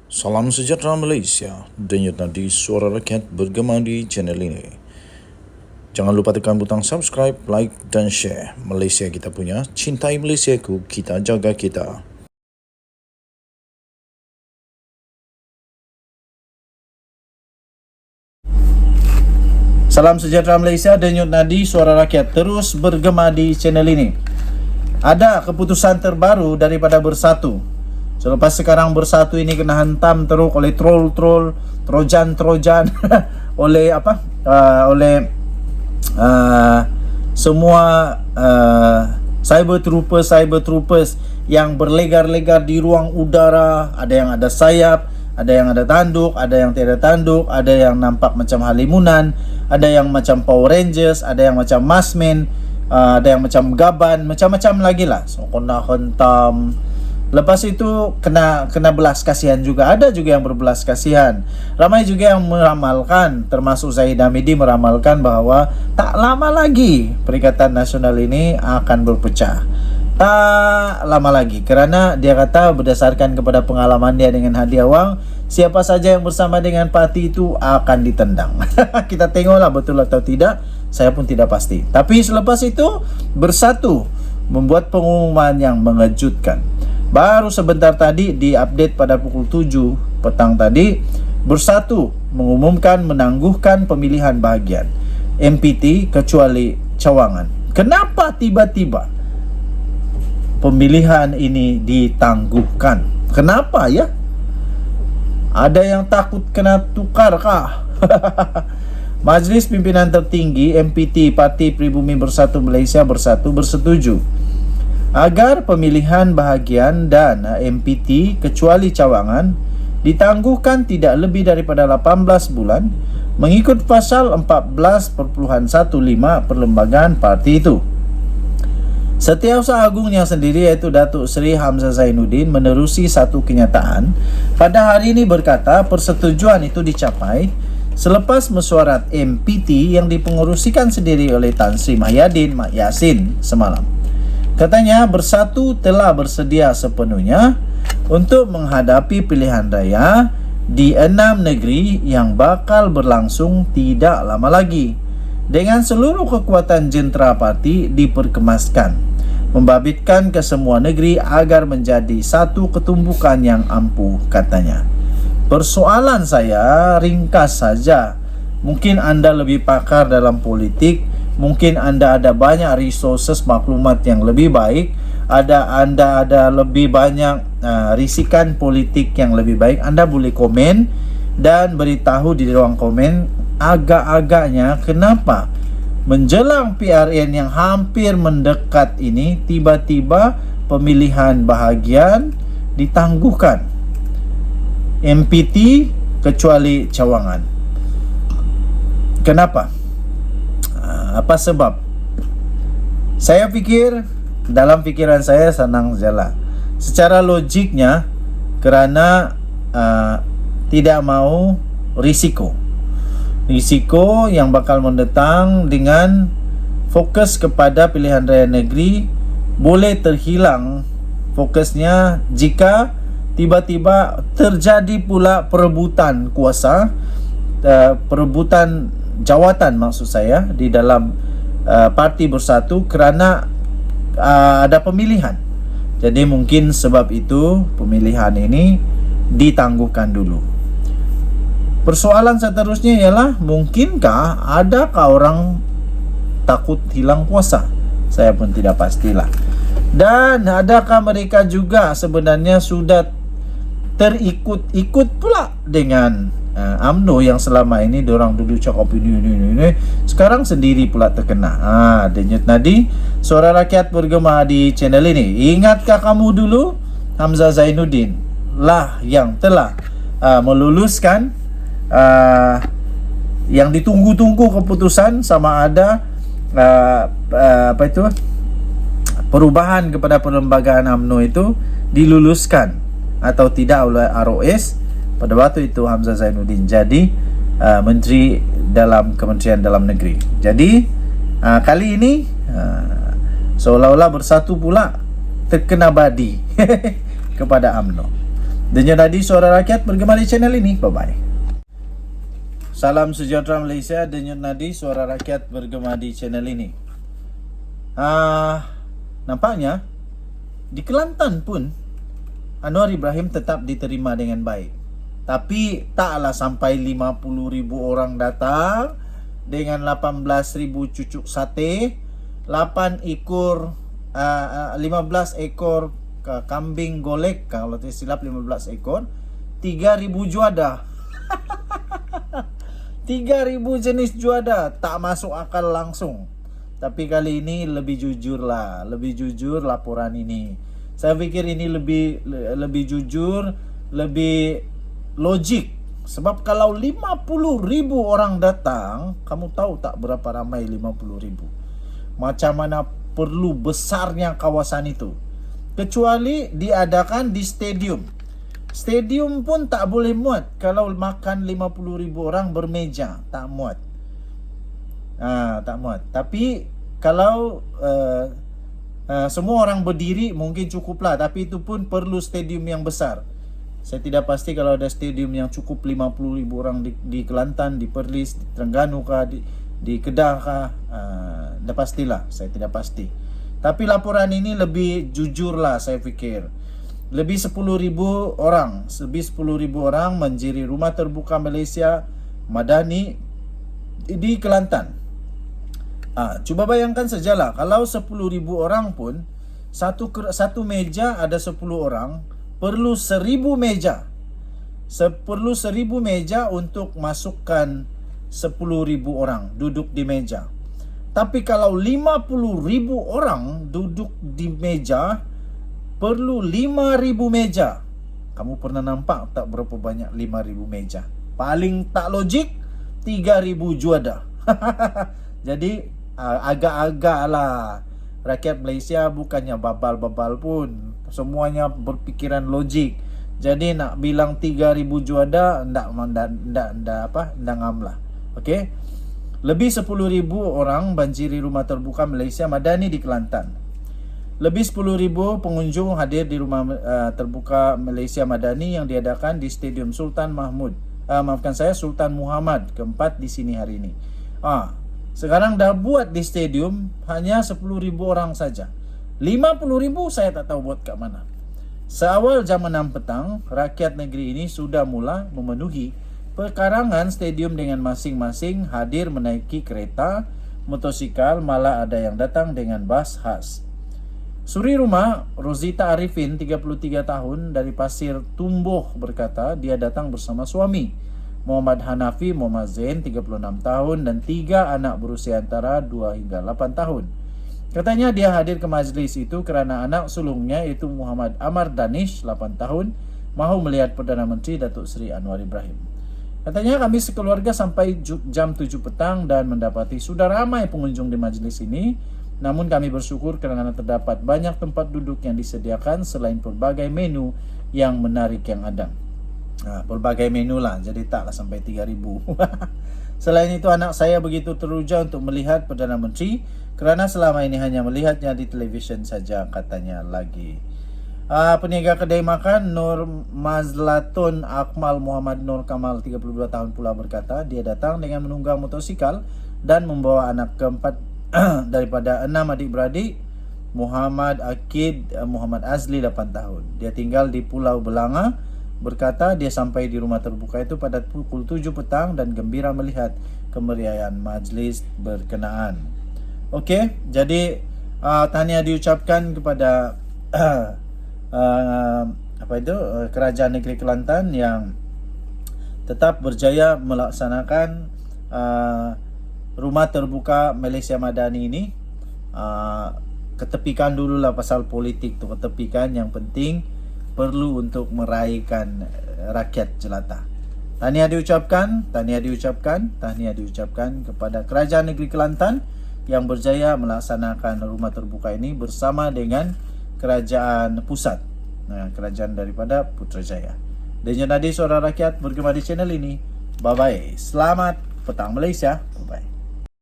Salam sejahtera Malaysia, denyut nadi suara rakyat bergema di channel ini. Jangan lupa tekan butang subscribe, like dan share. Malaysia kita punya, cintai Malaysiaku, kita jaga kita. Salam sejahtera Malaysia, denyut nadi suara rakyat terus bergema di channel ini. Ada keputusan terbaru daripada Bersatu. Selepas sekarang Bersatu ini kena hantam teruk oleh troll-troll, trojan oleh semua cyber troopers yang berlegar-legar di ruang udara. Ada yang ada sayap, ada yang ada tanduk, ada yang tiada tanduk, ada yang nampak macam halimunan, ada yang macam Power Rangers, ada yang macam Maskman, ada yang macam Gaban, macam-macam lagi lah. So kena hentam. Lepas itu kena belas kasihan juga. Ada juga yang berbelas kasihan. Ramai juga yang meramalkan, termasuk Zahid Hamidi meramalkan bahwa tak lama lagi Perikatan Nasional ini akan berpecah. Tak lama lagi, kerana dia kata berdasarkan kepada pengalaman dia dengan hadiah wang, siapa saja yang bersama dengan parti itu akan ditendang. Kita tengoklah betul atau tidak. Saya pun tidak pasti. Tapi selepas itu Bersatu membuat pengumuman yang mengejutkan. Baru sebentar tadi diupdate pada pukul 7 petang tadi, Bersatu mengumumkan menangguhkan pemilihan bahagian MPT kecuali cawangan. Kenapa tiba-tiba pemilihan ini ditangguhkan? Kenapa ya? Ada yang takut kena tukar kah? Majlis Pimpinan Tertinggi MPT Parti Pribumi Bersatu Malaysia Bersatu bersetuju agar pemilihan bahagian dan MPT kecuali cawangan ditangguhkan tidak lebih daripada 18 bulan mengikut pasal 14.15 Perlembagaan Parti itu. Setiausaha Agungnya sendiri iaitu Datuk Seri Hamzah Zainuddin menerusi satu kenyataan pada hari ini berkata persetujuan itu dicapai selepas mesyuarat MPT yang dipengerusikan sendiri oleh Tan Sri Mahyadin Mak Yassin semalam. Katanya Bersatu telah bersedia sepenuhnya untuk menghadapi pilihan raya di 6 negeri yang bakal berlangsung tidak lama lagi dengan seluruh kekuatan jentera parti diperkemaskan, membabitkan ke semua negeri agar menjadi satu ketumbukan yang ampuh, katanya. Persoalan saya ringkas saja. Mungkin anda lebih pakar dalam politik, mungkin anda ada banyak resources maklumat yang lebih baik, anda ada lebih banyak risikan politik yang lebih baik. Anda boleh komen dan beritahu di ruang komen agak-agaknya kenapa menjelang PRN yang hampir mendekat ini tiba-tiba pemilihan bahagian ditangguhkan, MPT kecuali cawangan. Kenapa? Apa sebab? Saya fikir, dalam fikiran saya senang sajalah. Secara logiknya, kerana tidak mau risiko yang bakal mendatang dengan fokus kepada pilihan raya negeri boleh terhilang fokusnya jika tiba-tiba terjadi pula perebutan kuasa, perebutan jawatan maksud saya di dalam Parti Bersatu kerana ada pemilihan. Jadi mungkin sebab itu pemilihan ini ditangguhkan dulu. Persoalan seterusnya ialah mungkinkah adakah orang takut hilang kuasa? Saya pun tidak pastilah. Dan adakah mereka juga sebenarnya sudah terikut-ikut pula dengan UMNO yang selama ini diorang dulu cakap ini sekarang sendiri pula terkena. Denyut nadi suara rakyat bergema di channel ini. Ingatkah kamu dulu Hamzah Zainuddin lah yang telah meluluskan yang ditunggu-tunggu keputusan sama ada perubahan kepada perlembagaan UMNO itu diluluskan atau tidak oleh ROS. Pada waktu itu Hamzah Zainuddin jadi Menteri dalam Kementerian Dalam Negeri. Jadi kali ini seolah-olah Bersatu pula terkena badi kepada UMNO. Denyut nadi suara rakyat bergema di channel ini. Bye-bye. Salam sejahtera Malaysia. Denyut nadi suara rakyat bergema di channel ini. Nampaknya di Kelantan pun Anwar Ibrahim tetap diterima dengan baik. Tapi taklah sampai 50,000 orang datang dengan 18,000 cucuk sate, 8 ekor 15 ekor kambing golek, kalau tidak silap 15 ekor, 3,000 juada. 3,000 jenis juada, tak masuk akal langsung. Tapi kali ini lebih jujur laporan ini. Saya pikir ini lebih jujur, lebih logik. Sebab kalau 50,000 orang datang, kamu tahu tak berapa ramai 50,000? Macam mana perlu besarnya kawasan itu. Kecuali diadakan di stadium. Stadium pun tak boleh muat kalau makan 50,000 orang bermeja. Tak muat. Tak muat. Tapi kalau semua orang berdiri mungkin cukuplah, tapi itu pun perlu stadium yang besar. Saya tidak pasti kalau ada stadium yang cukup 50,000 orang di Kelantan, di Perlis, di Terengganu kah, di Kedah kah, dah pastilah, saya tidak pasti. Tapi laporan ini lebih jujur lah saya fikir. Lebih 10,000 orang menjiri Rumah Terbuka Malaysia Madani di Kelantan. Cuba bayangkan sajalah, kalau 10,000 orang pun satu meja ada 10 orang, perlu 1,000 meja. Perlu 1,000 meja untuk masukkan 10,000 orang duduk di meja. Tapi kalau 50,000 orang duduk di meja, perlu 5,000 meja. Kamu pernah nampak tak berapa banyak 5,000 meja? Paling tak logik 3,000 juada. Jadi agak-agak lah rakyat Malaysia bukannya babal-babal pun, semuanya berpikiran logik. Jadi nak bilang 3,000 juada ndak ngam lah. Okey. Lebih 10,000 orang banjiri Rumah Terbuka Malaysia Madani di Kelantan. Lebih 10,000 pengunjung hadir di Rumah Terbuka Malaysia Madani yang diadakan di Stadium Sultan Sultan Muhammad keempat di sini hari ini. Sekarang dah buat di stadium hanya 10,000 orang saja. 50,000 saya tak tahu buat kat mana. Seawal jam 6 petang, rakyat negeri ini sudah mula memenuhi perkarangan stadium dengan masing-masing hadir menaiki kereta, motosikal, malah ada yang datang dengan bas khas. Suri rumah Rosita Arifin, 33 tahun, dari Pasir Tumbuh berkata dia datang bersama suami Muhammad Hanafi Muhammad Zain, 36 tahun, dan 3 anak berusia antara 2 hingga 8 tahun. Katanya dia hadir ke majlis itu kerana anak sulungnya iaitu Muhammad Amar Danish, 8 tahun, mahu melihat Perdana Menteri Datuk Seri Anwar Ibrahim. Katanya kami sekeluarga sampai jam 7 petang dan mendapati sudah ramai pengunjung di majlis ini. Namun kami bersyukur kerana terdapat banyak tempat duduk yang disediakan selain pelbagai menu yang menarik yang ada. Pelbagai menu lah, jadi taklah sampai 3,000. Selain itu anak saya begitu teruja untuk melihat Perdana Menteri kerana selama ini hanya melihatnya di televisyen saja, katanya lagi. Peniaga kedai makan Nur Mazlatun Akmal Muhammad Nur Kamal, 32 tahun pula berkata dia datang dengan menunggang motosikal dan membawa anak keempat daripada 6 adik-beradik. Muhammad Akid Muhammad Azli, 8 tahun. Dia tinggal di Pulau Belanga. Berkata dia sampai di Rumah Terbuka itu pada pukul 7 petang dan gembira melihat kemeriahan majlis berkenaan. Okey, jadi tahniah diucapkan kepada Kerajaan Negeri Kelantan yang tetap berjaya melaksanakan Rumah Terbuka Malaysia Madani ini. Ketepikan dululah pasal politik tu, ketepikan. Yang penting perlu untuk meraihkan rakyat jelata. Tahniah diucapkan kepada Kerajaan Negeri Kelantan yang berjaya melaksanakan Rumah Terbuka ini bersama dengan Kerajaan Pusat, kerajaan daripada Putrajaya. Denyut nadi suara rakyat bergema di channel ini. Bye bye. Selamat petang Malaysia.